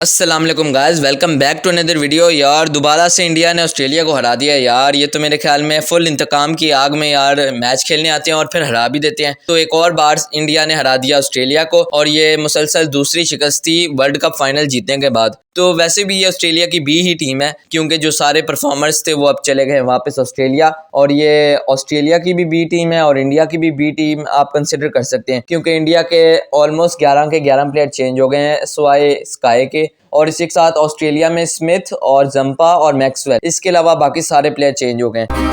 अस्सलाम वालेकुम guys, welcome back to another video. यार दोबारा से इंडिया ने ऑस्ट्रेलिया को हरा दिया यार। ये तो मेरे ख्याल में फुल इंतकाम की आग में यार मैच खेलने आते हैं और फिर हरा भी देते हैं। तो एक और बार इंडिया ने हरा दिया ऑस्ट्रेलिया को और ये मुसलसल दूसरी शिकस्त थी वर्ल्ड कप फाइनल जीतने के बाद। तो वैसे भी ये ऑस्ट्रेलिया की बी ही टीम है, क्योंकि जो सारे परफॉर्मर्स थे वो अब चले गए वापस ऑस्ट्रेलिया। और ये ऑस्ट्रेलिया की भी बी टीम है और इंडिया की भी बी टीम आप कंसिडर कर सकते हैं, क्योंकि इंडिया के ऑलमोस्ट 11 के 11 प्लेयर चेंज हो गए हैं सिवाय स्काई के। और इसी के साथ ऑस्ट्रेलिया में स्मिथ और जंपा और मैक्सवेल, इसके अलावा बाकी सारे प्लेयर चेंज हो गए हैं।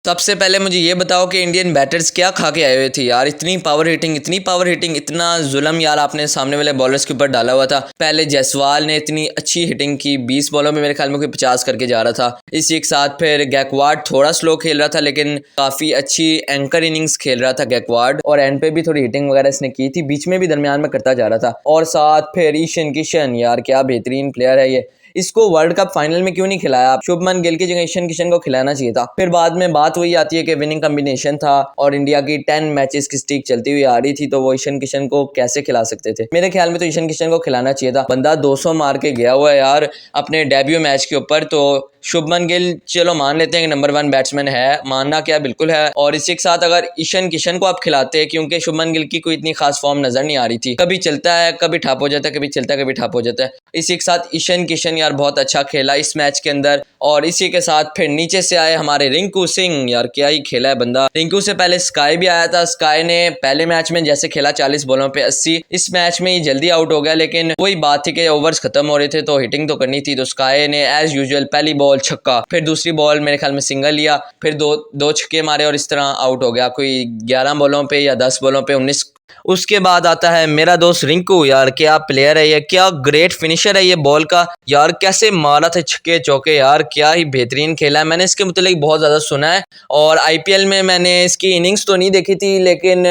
सबसे पहले मुझे ये बताओ कि इंडियन बैटर्स क्या खा के आए हुए थे यार। इतनी पावर हिटिंग, इतना जुल्म यार आपने सामने वाले बॉलर्स के ऊपर डाला हुआ था। पहले जायसवाल ने इतनी अच्छी हिटिंग की, 20 बॉलों में मेरे ख्याल में कोई 50 करके जा रहा था। इसी के साथ फिर गैकवाड थोड़ा स्लो खेल रहा था, लेकिन काफ़ी अच्छी एंकर इनिंग्स खेल रहा था गैकवाड। और एंड पे भी थोड़ी हिटिंग वगैरह इसने की थी, बीच में भी दरमियान में करता जा रहा था। और साथ फिर ईशान किशन, यार क्या बेहतरीन प्लेयर है ये। इसको वर्ल्ड कप फाइनल में क्यों नहीं खिलाया? शुभमन गिल की जगह ईशान किशन को खिलाना चाहिए था। फिर बाद में बात वही आती है कि विनिंग कॉम्बिनेशन था और इंडिया की 10 मैचेस की स्ट्रीक चलती हुई आ रही थी, तो वो ईशान किशन को कैसे खिला सकते थे? मेरे ख्याल में तो ईशान किशन को खिलाना चाहिए था। बंदा 200 मार के गया हुआ है यार अपने डेब्यू मैच के ऊपर। तो शुभमन गिल चलो मान लेते हैं कि नंबर 1 बैट्समैन है, मानना क्या बिल्कुल है। और इसी के साथ अगर ईशान किशन को आप खिलाते, क्योंकि शुभमन गिल की कोई इतनी खास फॉर्म नजर नहीं आ रही थी, कभी चलता है कभी ठप हो जाता है, कभी चलता है कभी ठप हो जाता है। इसी के साथ ईशान किशन यार बहुत अच्छा खेला इस मैच के अंदर। और इसी के साथ फिर नीचे से आए हमारे रिंकू सिंह, यार क्या ही खेला है बंदा। रिंकू से पहले स्काई भी आया था। स्काई ने पहले मैच में जैसे खेला 40 बॉलों पे 80, इस मैच में ही जल्दी आउट हो गया, लेकिन वही बात थी कि ओवर्स खत्म हो रहे थे तो हिटिंग तो करनी थी। तो स्काई ने एज यूजुअल पहली बॉल छक्का, फिर दूसरी बॉल मेरे ख्याल में सिंगल लिया, फिर दो छक्के मारे और इस तरह आउट हो गया। कोई 11 बॉलों पे या 10 बॉलों पे 19। उसके बाद आता है मेरा दोस्त रिंकू, यार क्या प्लेयर है ये, क्या ग्रेट फिनिशर है ये बॉल का। यार कैसे मारा था छक्के चौके, यार क्या ही बेहतरीन खेला है। मैंने इसके मुतालिक बहुत ज़्यादा सुना है और आईपीएल में मैंने इसकी इनिंग्स तो नहीं देखी थी, लेकिन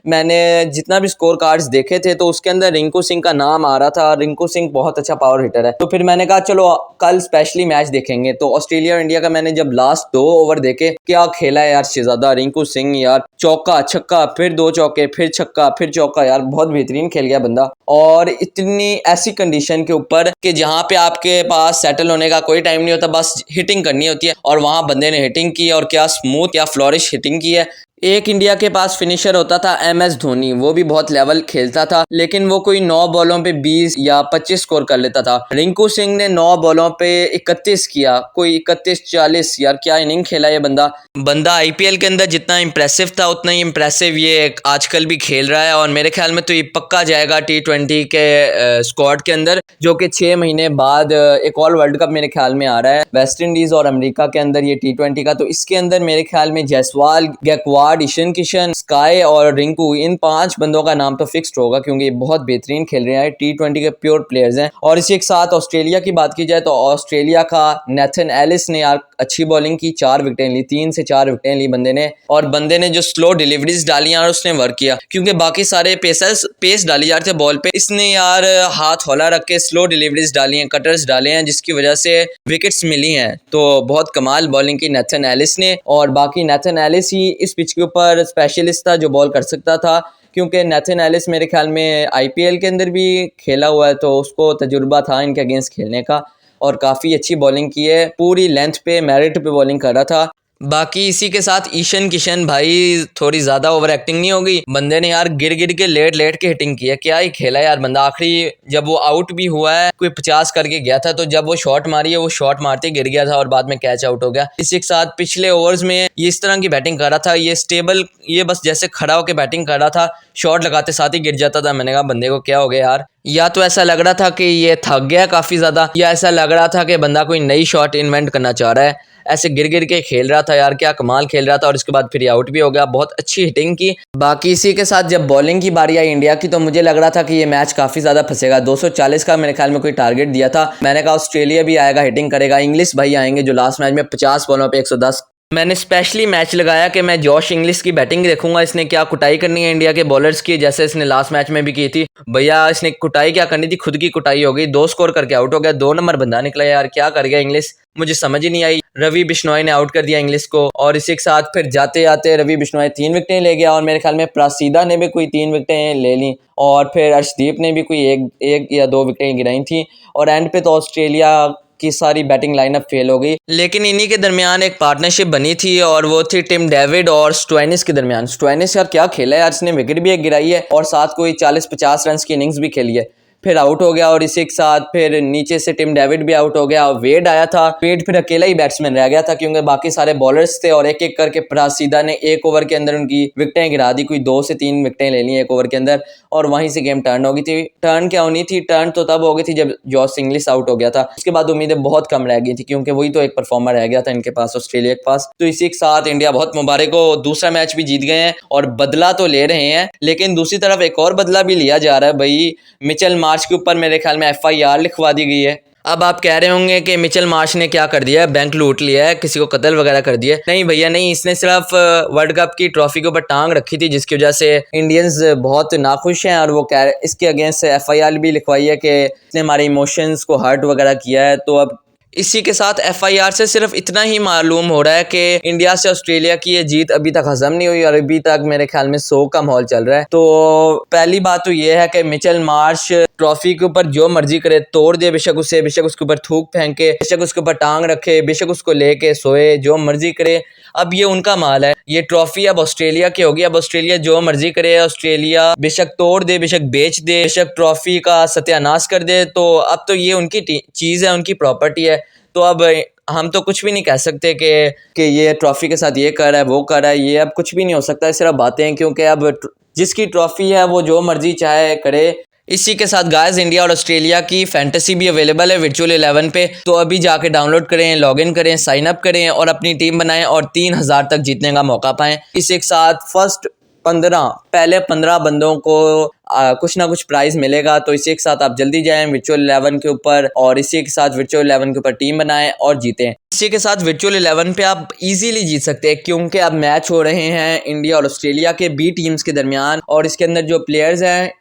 मैंने जितना भी स्कोर कार्ड्स देखे थे तो उसके अंदर रिंकू सिंह का नाम आ रहा था। रिंकू सिंह बहुत अच्छा पावर हिटर है। तो फिर मैंने कहा चलो कल स्पेशली मैच देखेंगे। तो ऑस्ट्रेलिया और इंडिया का मैंने जब लास्ट 2 ओवर देखे, क्या खेला है यार शहजादा रिंकू सिंह। यार चौका छक्का, फिर 2 चौके, फिर छक्का, फिर चौका, यार बहुत बेहतरीन खेल गया बंदा। और इतनी ऐसी कंडीशन के ऊपर कि जहाँ पे आपके पास सेटल होने का कोई टाइम नहीं होता, बस हिटिंग करनी होती है। और वहां बंदे ने हिटिंग की और क्या स्मूथ, क्या फ्लोरिश हिटिंग की है। एक इंडिया के पास फिनिशर होता था MS धोनी, वो भी बहुत लेवल खेलता था, लेकिन वो कोई 9 बॉलों पे 20 या 25 स्कोर कर लेता था। रिंकू सिंह ने 9 बॉलों पे 31 किया, कोई 31-40। यार क्या इनिंग खेला ये बंदा आईपीएल के अंदर जितना इंप्रेसिव था उतना ही इंप्रेसिव ये आजकल भी खेल रहा है। और मेरे ख्याल में तो ये पक्का जाएगा T20 के स्क्वाड के अंदर, जो कि 6 महीने बाद एक और वर्ल्ड कप मेरे ख्याल में आ रहा है वेस्ट इंडीज और अमेरिका के अंदर, ये T20 का। तो इसके अंदर मेरे ख्याल में जायसवाल, गैकवाड, ईशान किशन, स्काई और रिंकू, इन 5 बंदों का नाम तो फिक्स्ड होगा, क्योंकि ये बहुत बेहतरीन खेल रहे हैं, T20 के प्योर प्लेयर्स हैं। और इसी के साथ ऑस्ट्रेलिया की बात की जाए तो ऑस्ट्रेलिया का नेथन एलिस ने यार अच्छी बॉलिंग की, 4 विकेटें ली, 3 से 4 विकेटें ली बंदे ने। और बंदे ने जो स्लो डिलीवरीज डाली यार उसने वर्क किया, क्योंकि बाकी सारे पेस डाली जा रहे थे बॉल पे, इसने यार हाथ हौला रख के स्लो डिलीवरीज डाली हैं, कटर्स डाले हैं, जिसकी वजह से विकेट्स मिली हैं। तो बहुत कमाल बॉलिंग की नेथन एलिस ने। और बाकी नेथन एलिस ही इस पिच के ऊपर स्पेशलिस्ट था जो बॉल कर सकता था, क्योंकि नेथन एलिस मेरे ख्याल में आईपीएल के अंदर भी खेला हुआ है, तो उसको तजुर्बा था इनके अगेंस्ट खेलने का। और काफ़ी अच्छी बॉलिंग की है, पूरी लेंथ पे मेरिट पे बॉलिंग कर रहा था। बाकी इसी के साथ ईशान किशन भाई थोड़ी ज़्यादा ओवर एक्टिंग नहीं होगी, बंदे ने यार गिर के लेट के हिटिंग की है, क्या ही खेला यार बंदा। आखिरी जब वो आउट भी हुआ है कोई 50 करके गया था, तो जब वो शॉट मारी है वो शॉट मारते गिर गया था और बाद में कैच आउट हो गया। इसी के साथ पिछले ओवर्स में ये इस तरह की बैटिंग कर रहा था, ये स्टेबल, ये बस जैसे खड़ा होकर बैटिंग कर रहा था, शॉट लगाते साथ ही गिर जाता था। मैंने कहा बंदे को क्या हो गया यार। या तो ऐसा लग रहा था कि ये थक गया काफ़ी ज़्यादा, या ऐसा लग रहा था कि बंदा कोई नई शॉट इन्वेंट करना चाह रहा है। ऐसे गिर के खेल रहा था यार, क्या कमाल खेल रहा था। और इसके बाद फिर आउट भी हो गया, बहुत अच्छी हिटिंग की। बाकी इसी के साथ जब बॉलिंग की बारी आई इंडिया की, तो मुझे लग रहा था कि ये मैच काफ़ी ज़्यादा फंसेगा। 240 का मेरे ख्याल में कोई टारगेट दिया था। मैंने कहा ऑस्ट्रेलिया भी आएगा, हिटिंग करेगा। इंग्लिश भाई आएंगे जो लास्ट मैच में 50 बॉलों पे 110 मैंने स्पेशली मैच लगाया कि मैं जॉश इंग्लिश की बैटिंग देखूंगा, इसने क्या कुटाई करनी है इंडिया के बॉलर्स की, जैसे इसने लास्ट मैच में भी की थी। भैया इसने कुटाई क्या करनी थी, खुद की कुटाई हो गई, 2 स्कोर करके आउट हो गया, 2 नंबर बंदा निकला यार, क्या कर गया इंग्लिश, मुझे समझ ही नहीं आई। रवि बिश्नोई ने आउट कर दिया इंग्लिश को, और इसी के साथ फिर जाते जाते रवि बिश्नोई 3 विकेटें ले गया, और मेरे ख्याल में प्रासीदा ने भी कोई 3 विकेटें ले ली, और फिर अर्शदीप ने भी कोई एक या 2 विकेटें गिराई थी, और एंड पे तो ऑस्ट्रेलिया की सारी बैटिंग लाइनअप फेल हो गई। लेकिन इन्हीं के दरमियान एक पार्टनरशिप बनी थी, और वो थी टिम डेविड और स्टोइनिस के दरमियान। स्टोइनिस यार क्या खेला है यार, इसने विकेट भी एक गिराई है और साथ कोई 40-50 रन की इनिंग्स भी खेली है, फिर आउट हो गया। और इसी के साथ फिर नीचे से टिम डेविड भी आउट हो गया, वेड आया था, वेड फिर अकेला ही बैट्समैन रह गया था क्योंकि बाकी सारे बॉलर्स थे, और एक एक करके प्रासीदा ने एक ओवर के अंदर उनकी विकेटें गिरा दी, कोई 2 से 3 विकेटें ले ली एक ओवर के अंदर, और वहीं से गेम टर्न हो गई थी। टर्न क्या होनी थी, टर्न तो तब हो गई थी जब जॉश इंग्लिश आउट हो गया था, उसके बाद उम्मीदें बहुत कम रह गई थी क्योंकि वही तो एक परफॉर्मर रह गया था इनके पास, ऑस्ट्रेलिया के पास। तो इसी के साथ इंडिया बहुत मुबारक हो, दूसरा मैच भी जीत गए हैं और बदला तो ले रहे हैं, लेकिन दूसरी तरफ एक और बदला भी लिया जा रहा है भाई। मिचेल मार्श के ऊपर मेरे ख्याल में FIR लिखवा दी गई है। अब आप कह रहे होंगे कि मिचेल मार्श ने क्या कर दिया है, बैंक लूट लिया है, किसी को कत्ल वगैरह कर दिया है। नहीं भैया नहीं, इसने सिर्फ वर्ल्ड कप की ट्रॉफी के ऊपर टांग रखी थी, जिसकी वजह से इंडियंस बहुत नाखुश हैं, और वो कह रहे इसके अगेंस्ट FIR भी लिखवाई है कि इसने हमारे इमोशंस को हर्ट वगैरह किया है। तो अब इसी के साथ FIR से सिर्फ इतना ही मालूम हो रहा है कि इंडिया से ऑस्ट्रेलिया की ये जीत अभी तक हजम नहीं हुई, और अभी तक मेरे ख्याल में 100 का माहौल चल रहा है। तो पहली बात तो ये है कि मिचेल मार्श ट्रॉफी के ऊपर जो मर्जी करे, तोड़ दे बेशक उसे, बेशक उसके ऊपर थूक फेंके, बेशक उसके ऊपर टांग रखे, बेशक उसको लेके सोए, जो मर्जी करे, अब ये उनका माल है। ये ट्रॉफी अब ऑस्ट्रेलिया की होगी, अब ऑस्ट्रेलिया जो मर्जी करे, ऑस्ट्रेलिया बेशक तोड़ दे, बेशक बेच दे, बेशक ट्रॉफी का सत्यानाश कर दे, तो अब तो ये उनकी चीज़ है, उनकी प्रॉपर्टी है। तो अब हम तो कुछ भी नहीं कह सकते कि ये ट्रॉफी के साथ ये कर रहा है वो कर रहा है, ये अब कुछ भी नहीं हो सकता, सिर्फ बातें हैं, क्योंकि अब जिसकी ट्रॉफी है वो जो मर्जी चाहे करे। इसी के साथ गाइस इंडिया और ऑस्ट्रेलिया की फैंटेसी भी अवेलेबल है वर्चुअल 11 पे, तो अभी जाके डाउनलोड करें, लॉगिन करें, साइन अप करें और अपनी टीम बनाएं और 3000 तक जीतने का मौका पाएं। इसी के साथ पहले 15 बंदों को कुछ ना कुछ प्राइज मिलेगा, तो इसी के साथ आप जल्दी जाएं वर्चुअल 11 के ऊपर, और इसी के साथ वर्चुअल 11 के ऊपर टीम बनाएं और जीतें। इसी के साथ वर्चुअल 11 पे आप इजीली जीत सकते हैं, क्योंकि अब मैच हो रहे हैं इंडिया और ऑस्ट्रेलिया के B टीम्स के दरमियान, और इसके अंदर जो प्लेयर्स हैं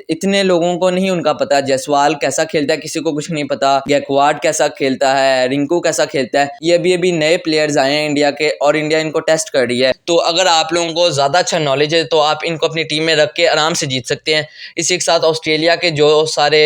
इतने लोगों को नहीं उनका पता। जायसवाल कैसा खेलता है किसी को कुछ नहीं पता, गैकवाड कैसा खेलता है, रिंकू कैसा खेलता है, ये अभी नए प्लेयर्स आए हैं इंडिया के, और इंडिया इनको टेस्ट कर रही है। तो अगर आप लोगों को ज़्यादा अच्छा नॉलेज है तो आप इनको अपनी टीम में रख के आराम से जीत सकते हैं। इसी के साथ ऑस्ट्रेलिया के जो सारे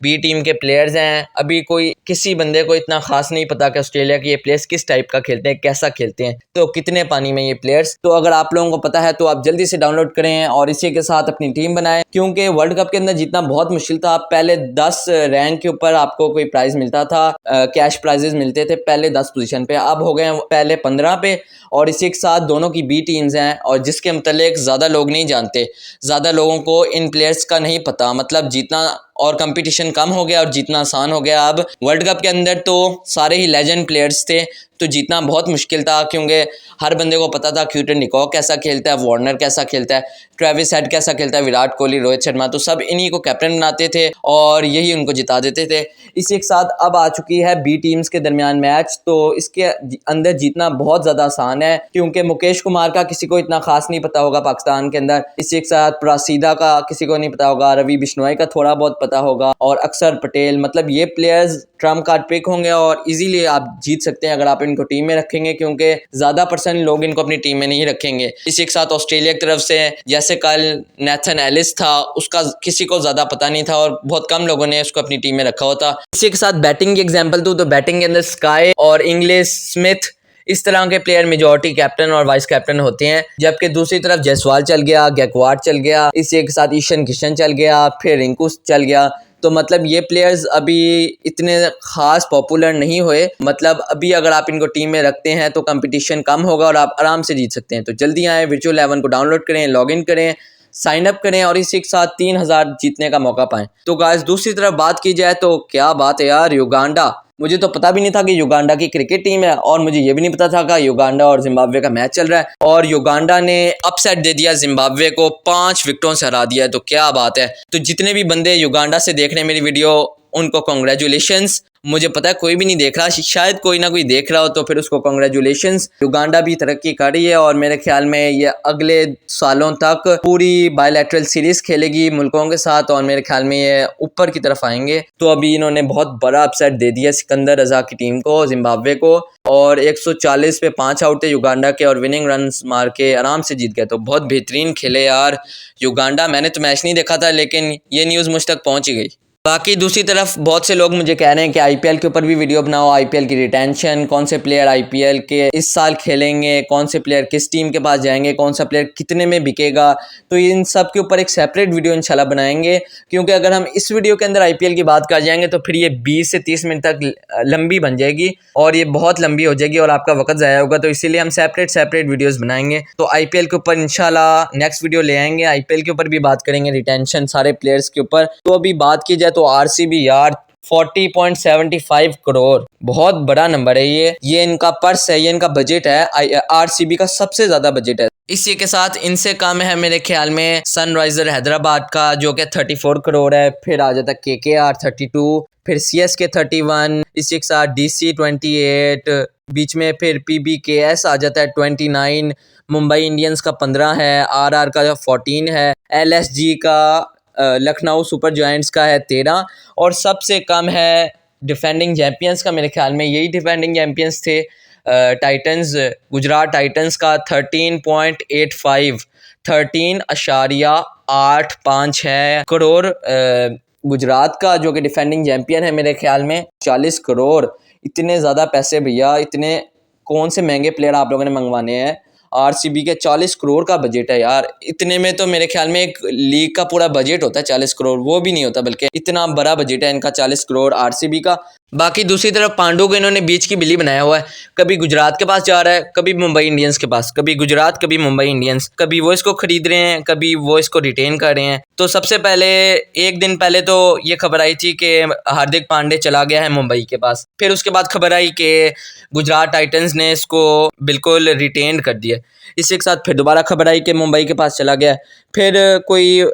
B टीम के प्लेयर्स हैं, अभी कोई किसी बंदे को इतना खास नहीं पता कि ऑस्ट्रेलिया के ये प्लेयर्स किस टाइप का खेलते हैं, कैसा खेलते हैं, तो कितने पानी में ये प्लेयर्स। तो अगर आप लोगों को पता है तो आप जल्दी से डाउनलोड करें और इसी के साथ अपनी टीम बनाएं, क्योंकि वर्ल्ड कप के अंदर जीतना बहुत मुश्किल था। पहले 10 रैंक के ऊपर आपको कोई प्राइज मिलता था, कैश प्राइजेस मिलते थे पहले 10 पोजीशन पे, अब हो गए पहले 15 पे, और इसी के साथ दोनों की B टीम्स हैं, और जिसके मतलब ज़्यादा लोग नहीं जानते, ज़्यादा लोगों को इन प्लेयर्स का नहीं पता, मतलब जीतना और कंपटीशन कम हो गया और जीतना आसान हो गया। अब वर्ल्ड कप के अंदर तो सारे ही लेजेंड प्लेयर्स थे, तो जीतना बहुत मुश्किल था, क्योंकि हर बंदे को पता था क्विंटन डिकॉक कैसा खेलता है, वार्नर कैसा खेलता है, ट्रेविस हेड कैसा खेलता है, विराट कोहली, रोहित शर्मा, तो सब इन्हीं को कैप्टन बनाते थे और यही उनको जिता देते थे। इसी के साथ अब आ चुकी है B टीम्स के दरमियान मैच, तो इसके अंदर जीतना बहुत ज़्यादा आसान है, क्योंकि मुकेश कुमार का किसी को इतना खास नहीं पता होगा पाकिस्तान के अंदर, इसी के साथ प्रासीदा का किसी को नहीं पता होगा, रवि बिश्नोई का थोड़ा बहुत पता होगा, और अक्षर पटेल, मतलब ये प्लेयर्स ट्रम्प कार्ड पिक होंगे और इजीली आप जीत सकते हैं अगर आप इनको टीम में रखेंगे, क्योंकि ज़्यादा % लोग इनको अपनी टीम में नहीं रखेंगे। इसी के साथ ऑस्ट्रेलिया की तरफ से जैसे कल नेथन एलिस था, उसका किसी को ज़्यादा पता नहीं था और बहुत कम लोगों ने उसको अपनी टीम में रखा होता। इसी के साथ बैटिंग की एग्जाम्पल दूँ तो बैटिंग के अंदर स्काई और इंग्लिश स्मिथ, इस तरह के प्लेयर मेजॉरिटी कैप्टन और वाइस कैप्टन होते हैं, जबकि दूसरी तरफ जायसवाल चल गया, गैकवाड चल गया, इसी के साथ ईशान किशन चल गया, फिर रिंकू चल गया। तो मतलब ये प्लेयर्स अभी इतने खास पॉपुलर नहीं हुए, मतलब अभी अगर आप इनको टीम में रखते हैं तो कंपटीशन कम होगा और आप आराम से जीत सकते हैं। तो जल्दी आएँ, वर्चुअल 11 को डाउनलोड करें, लॉगिन करें, साइन अप करें और इसी के साथ 3000 जीतने का मौका पाएं। तो गाइस दूसरी तरफ बात की जाए तो क्या बात है यार, युगांडा, मुझे तो पता भी नहीं था कि युगांडा की क्रिकेट टीम है, और मुझे ये भी नहीं पता था कि युगांडा और जिम्बाब्वे का मैच चल रहा है, और युगांडा ने अपसेट दे दिया, जिम्बाब्वे को 5 विकेटों से हरा दिया। तो क्या बात है। तो जितने भी बंदे युगांडा से देख रहे हैं मेरी वीडियो, उनको कॉन्ग्रेचुलेशंस, मुझे पता है कोई भी नहीं देख रहा, शायद कोई ना कोई देख रहा हो, तो फिर उसको कॉन्ग्रेचुलेशंस। युगांडा भी तरक्की कर रही है और मेरे ख्याल में ये अगले सालों तक पूरी बायलैटरल सीरीज खेलेगी मुल्कों के साथ और मेरे ख्याल में ये ऊपर की तरफ आएंगे। तो अभी इन्होंने बहुत बड़ा अपसेट दे दिया सिकंदर रजा की टीम को, जिम्बाब्वे को, और 140 पे 5 आउट थे युगांडा के और विनिंग रन्स मार के आराम से जीत गए। तो बहुत बेहतरीन खेले यार युगांडा। मैंने तो मैच नहीं देखा था लेकिन ये न्यूज़ मुझ तक पहुंच गई। बाकी दूसरी तरफ बहुत से लोग मुझे कह रहे हैं कि आईपीएल के ऊपर भी वीडियो बनाओ, आईपीएल की रिटेंशन, कौन से प्लेयर आईपीएल के इस साल खेलेंगे, कौन से प्लेयर किस टीम के पास जाएंगे, कौन सा प्लेयर कितने में बिकेगा। तो इन सब के ऊपर एक सेपरेट वीडियो इंशाल्लाह बनाएंगे, क्योंकि अगर हम इस वीडियो के अंदर आईपीएल की बात कर जाएंगे तो फिर ये 20 से 30 मिनट तक लंबी बन जाएगी और ये बहुत लंबी हो जाएगी और आपका वक्त ज़ाया होगा। तो इसीलिए हम सेपरेट वीडियोज़ बनाएंगे। तो आईपीएल के ऊपर इंशाल्लाह नेक्स्ट वीडियो ले आएंगे, आईपीएल के ऊपर भी बात करेंगे, रिटेंशन, सारे प्लेयर्स के ऊपर। तो अभी बात की जाए तो आरसीबी यार 40.75 करोड़ बहुत बड़ा नंबर है। ये इनका पर्स है, ये इनका बजट है, आरसीबी का सबसे ज़्यादा बजट है। इसी के साथ इनसे कम है मेरे ख्याल में सनराइजर हैदराबाद का, जो कि 34 करोड़ है। फिर आ जाता है केकेआर 32, फिर सीएसके 31, इसी के साथ डीसी 28, बीच में फिर पीबीकेएस आ जाता है 29, मुंबई इंडियंस का 15 है, आरआर का 14 है, एलएसजी का लखनऊ सुपर जायंट्स का है 13, और सबसे कम है डिफेंडिंग चैंपियंस का। मेरे ख्याल में यही डिफेंडिंग चैंपियंस थे टाइटंस, गुजरात टाइटंस का 13.85 13.85 है करोड़ गुजरात का, जो कि डिफेंडिंग चैंपियन है। मेरे ख्याल में 40 करोड़, इतने ज़्यादा पैसे भैया, इतने कौन से महंगे प्लेयर आप लोगों ने मंगवाने हैं। आरसीबी के 40 करोड़ का बजट है यार, इतने में तो मेरे ख्याल में एक लीग का पूरा बजट होता है 40 करोड़, वो भी नहीं होता, बल्कि इतना बड़ा बजट है इनका 40 करोड़ आरसीबी का। बाकी दूसरी तरफ पांडु को इन्होंने बीच की बिल्ली बनाया हुआ है, कभी गुजरात के पास जा रहा है, कभी मुंबई इंडियंस के पास, कभी गुजरात कभी मुंबई इंडियंस, कभी वो इसको खरीद रहे हैं, कभी वो इसको रिटेन कर रहे हैं। तो सबसे पहले एक दिन पहले तो ये खबर आई थी कि हार्दिक पांडे चला गया है मुंबई के पास, फिर उसके बाद खबर आई कि गुजरात टाइटंस ने इसको बिल्कुल रिटेन कर दिया। इसी के साथ फिर दोबारा खबर आई कि मुंबई के पास चला गया। फिर कोई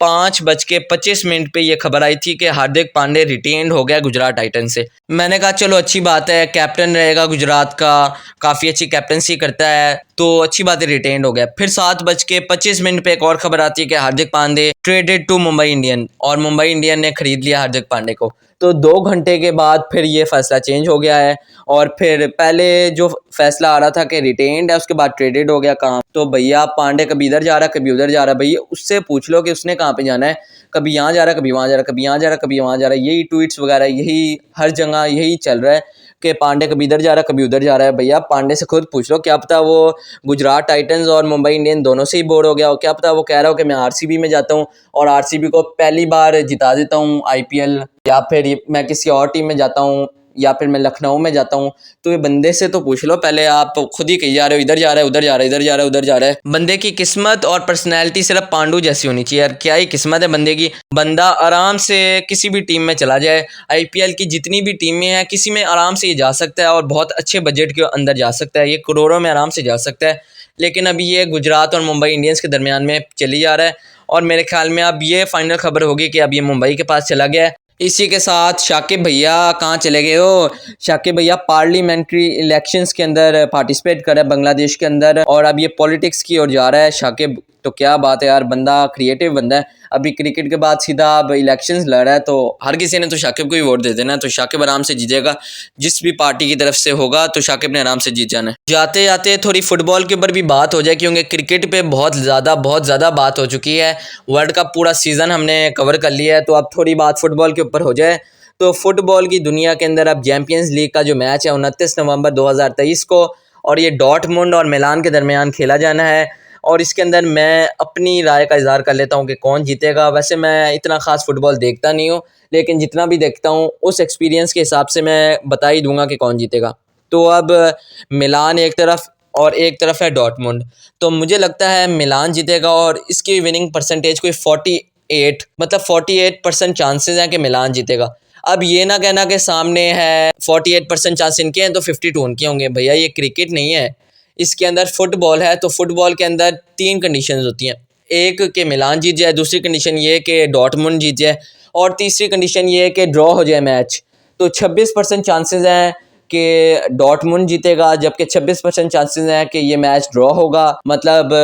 5:25 पे ये खबर आई थी कि हार्दिक पांडे रिटेन हो गया गुजरात टाइटन से। मैंने कहा चलो अच्छी बात है, कैप्टन रहेगा गुजरात का, काफ़ी अच्छी कैप्टनसी करता है, तो अच्छी बात है, रिटेन हो गया। फिर 7:25 पे एक और खबर आती है कि Hardik Pandya traded to Mumbai Indian, और मुंबई इंडियन ने खरीद लिया हार्दिक पांडे को। तो 2 घंटे के बाद फिर ये फैसला चेंज हो गया है, और फिर पहले जो फैसला आ रहा था कि रिटेन्ड है, उसके बाद ट्रेडेड हो गया। कहाँ? तो भैया पांडे कभी इधर जा रहा है, कभी उधर जा रहा है। भैया उससे पूछ लो कि उसने कहाँ पे जाना है, कभी यहाँ जा रहा है, कभी वहाँ जा रहा है, कभी यहाँ जा रहा है, कभी वहाँ जा रहा है। यही ट्वीट्स वगैरह, यही हर जगह यही चल रहा है कि पांडे कभी इधर जा रहा है, कभी उधर जा रहा है। भैया पांडे से खुद पूछ लो, क्या पता वो गुजरात टाइटंस और मुंबई इंडियन दोनों से ही बोर हो गया हो, क्या पता वो कह रहा हो कि मैं आरसीबी में जाता हूँ और आरसीबी को पहली बार जिता देता हूँ आईपीएल, या फिर मैं किसी और टीम में जाता हूँ, या फिर मैं लखनऊ में जाता हूँ। तो ये बंदे से तो पूछ लो पहले, आप खुद ही कही जा रहे हो इधर जा रहा है, उधर जा रहा है, इधर जा रहा है, उधर जा रहा है। बंदे की किस्मत और पर्सनैलिटी सिर्फ पांडु जैसी होनी चाहिए यार, क्या ही किस्मत है बंदे की। बंदा आराम से किसी भी टीम में चला जाए, आईपीएल की जितनी भी टीमें हैं किसी में आराम से ये जा सकता है और बहुत अच्छे बजट के अंदर जा सकता है, ये करोड़ों में आराम से जा सकता है। लेकिन अभी ये गुजरात और मुंबई इंडियंस के दरमियान में चली जा रहा है, और मेरे ख्याल में अब ये फाइनल खबर होगी कि अब ये मुंबई के पास चला गया है। इसी के साथ शाकिब भैया कहाँ चले गए हो? शाकिब भैया पार्लियामेंट्री इलेक्शंस के अंदर पार्टिसिपेट कर रहे हैं बांग्लादेश के अंदर, और अब ये पॉलिटिक्स की ओर जा रहा है शाकिब। तो क्या बात है यार, बंदा क्रिएटिव बंदा है। अभी क्रिकेट के बाद सीधा अब इलेक्शंस लड़ रहा है, तो हर किसी ने तो शाकिब को ही वोट दे देना है, तो शाकिब आराम से जीतेगा। जिस भी पार्टी की तरफ से होगा तो शाकिब ने आराम से जीत जाना है। जाते जाते थोड़ी फुटबॉल के ऊपर भी बात हो जाए, क्योंकि क्रिकेट पे बहुत ज़्यादा बात हो चुकी है। वर्ल्ड कप पूरा सीज़न हमने कवर कर लिया है, तो अब थोड़ी बात फुटबॉल के ऊपर हो जाए। तो फुटबॉल की दुनिया के अंदर अब चैंपियंस लीग का जो मैच है 29 नवंबर 2023 को, और ये डॉर्टमुंड और मिलान के दरमियान खेला जाना है। और इसके अंदर मैं अपनी राय का इज़हार कर लेता हूँ कि कौन जीतेगा। वैसे मैं इतना ख़ास फुटबॉल देखता नहीं हूँ, लेकिन जितना भी देखता हूँ उस एक्सपीरियंस के हिसाब से मैं बता ही दूंगा कि कौन जीतेगा। तो अब मिलान एक तरफ और एक तरफ है डॉर्टमुंड, तो मुझे लगता है मिलान जीतेगा, और इसकी विनिंग परसेंटेज कोई 48% चांसेस हैं कि मिलान जीतेगा। अब ये ना कहना कि सामने है 48% चांस इनके हैं तो 52 उनके होंगे। भैया ये क्रिकेट नहीं है, इसके अंदर फुटबॉल है। तो फुटबॉल के अंदर 3 कंडीशंस होती हैं, एक कि मिलान जीत जाए, दूसरी कंडीशन ये कि डॉर्टमुंड जीत जाए, और तीसरी कंडीशन ये है कि ड्रॉ हो जाए मैच। तो 26% चांसेस हैं कि डॉर्टमुंड जीतेगा, जबकि 26% चांसेस हैं कि ये मैच ड्रॉ होगा। मतलब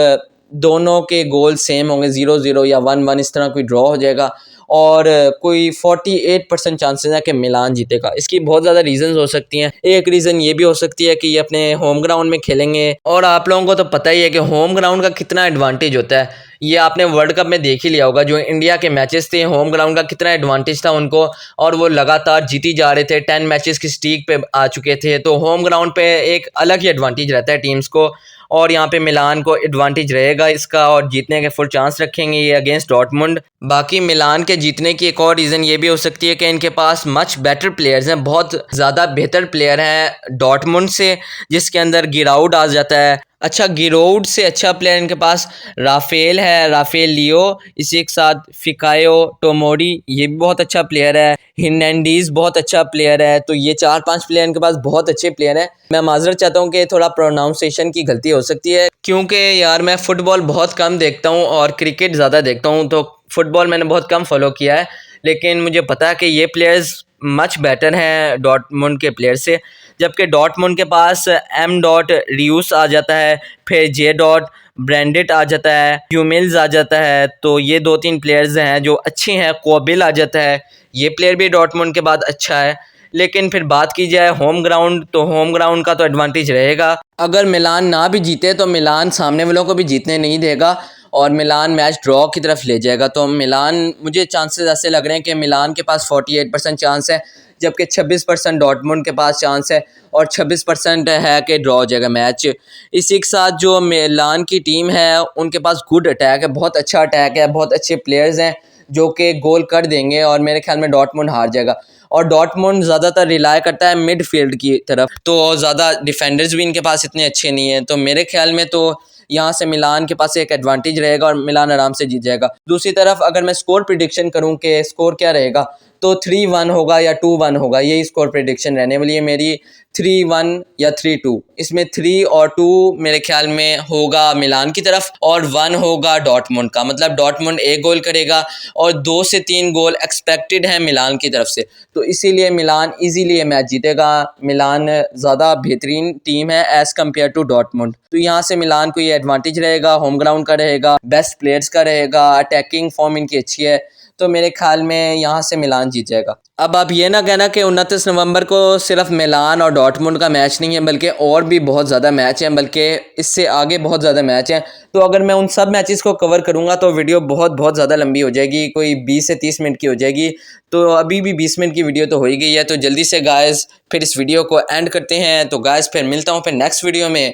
दोनों के गोल सेम होंगे, 0-0 या 1-1 इस तरह कोई ड्रॉ हो जाएगा। और कोई 48% चांसेस है कि मिलान जीतेगा। इसकी बहुत ज़्यादा रीज़न्स हो सकती हैं। एक रीज़न ये भी हो सकती है कि ये अपने होम ग्राउंड में खेलेंगे, और आप लोगों को तो पता ही है कि होम ग्राउंड का कितना एडवांटेज होता है। ये आपने वर्ल्ड कप में देख ही लिया होगा, जो इंडिया के मैचेस थे, होम ग्राउंड का कितना एडवांटेज था उनको, और वो लगातार जीती जा रहे थे, 10 मैचेस की स्ट्रीक पे आ चुके थे। तो होम ग्राउंड पे एक अलग ही एडवांटेज रहता है टीम्स को, और यहाँ पे मिलान को एडवांटेज रहेगा इसका, और जीतने के फुल चांस रखेंगे ये अगेंस्ट डॉर्टमुंड। बाकी मिलान के जीतने की एक और रीज़न ये भी हो सकती है कि इनके पास मच बेटर प्लेयर्स हैं, बहुत ज़्यादा बेहतर प्लेयर हैं डॉर्टमुंड से, जिसके अंदर गिराउड आ जाता है। अच्छा, गिराउड से अच्छा प्लेयर इनके पास राफेल है, राफेल लियो, इसी के साथ फिकायो टोमोरी, ये भी बहुत अच्छा प्लेयर है। हिर्नांडीज बहुत अच्छा प्लेयर है। तो ये 4-5 प्लेयर इनके पास बहुत अच्छे प्लेयर हैं। मैं माजरत चाहता हूँ कि थोड़ा प्रोनाउंसिएशन की गलती हो सकती है, क्योंकि यार मैं फ़ुटबॉल बहुत कम देखता हूँ और क्रिकेट ज़्यादा देखता हूँ, तो फ़ुटबॉल मैंने बहुत कम फॉलो किया है। लेकिन मुझे पता है कि ये प्लेयर्स मच बेटर हैं डॉर्टमुंड के प्लेयर से, जबकि डॉर्टमुंड के पास एम डॉट रियूस आ जाता है, फिर जे डॉट ब्रांडेट आ जाता है, ह्यूमिल्स आ जाता है। तो ये 2-3 प्लेयर्स हैं जो अच्छे हैं। कोबिल आ जाता है, ये प्लेयर भी डॉर्टमुंड के बाद अच्छा है। लेकिन फिर बात की जाए होम ग्राउंड, तो होम ग्राउंड का तो एडवांटेज रहेगा। अगर मिलान ना भी जीते तो मिलान सामने वालों को भी जीतने नहीं देगा, और मिलान मैच ड्रॉ की तरफ ले जाएगा। तो मिलान, मुझे चांसेस ऐसे लग रहे हैं कि मिलान के पास 48% चांस है, जबकि 26% डॉर्टमुंड के पास चांस है, और 26% है कि ड्रॉ हो जाएगा मैच। इसी के साथ जो मिलान की टीम है उनके पास गुड अटैक है, बहुत अच्छा अटैक है, बहुत अच्छे प्लेयर्स हैं जो कि गोल कर देंगे, और मेरे ख्याल में डॉर्टमुंड हार जाएगा। और डॉर्टमुंड ज़्यादातर रिलाय करता है मिडफील्ड की तरफ, तो ज़्यादा डिफेंडर्स भी इनके पास इतने अच्छे नहीं हैं। तो मेरे ख्याल में तो यहाँ से मिलान के पास एक एडवांटेज रहेगा और मिलान आराम से जीत जाएगा। दूसरी तरफ अगर मैं स्कोर प्रिडिक्शन करूँ कि स्कोर क्या रहेगा, तो 3-1 होगा या 2-1 होगा, यही स्कोर प्रिडिक्शन रहने वाली है मेरी। 3-1 या 3-2, इसमें 3 और 2 मेरे ख्याल में होगा मिलान की तरफ, और 1 होगा डॉर्टमुंड का। मतलब डॉर्टमुंड 1 गोल करेगा, और 2 से 3 गोल एक्सपेक्टेड है मिलान की तरफ से। तो इसीलिए मिलान इजीली ये मैच जीतेगा। मिलान ज़्यादा बेहतरीन टीम है एज़ कम्पेयर टू डॉर्टमुंड। तो यहाँ से मिलान को ये एडवांटेज रहेगा, होम ग्राउंड का रहेगा, बेस्ट प्लेयर्स का रहेगा, अटैकिंग फॉर्म इनकी अच्छी है। तो मेरे ख्याल में यहाँ से मिलान जीत जाएगा। अब आप ये ना कहना कि 29 नवंबर को सिर्फ मिलान और डॉर्टमुंड का मैच नहीं है, बल्कि और भी बहुत ज़्यादा मैच हैं, बल्कि इससे आगे बहुत ज़्यादा मैच हैं। तो अगर मैं उन सब मैचेस को कवर करूँगा तो वीडियो बहुत ज़्यादा लंबी हो जाएगी, कोई 20 से 30 मिनट की हो जाएगी। तो अभी भी 20 मिनट की वीडियो तो हो ही गई है। तो जल्दी से गाइस फिर इस वीडियो को एंड करते हैं। तो गाइस फिर मिलता हूँ फिर नेक्स्ट वीडियो में।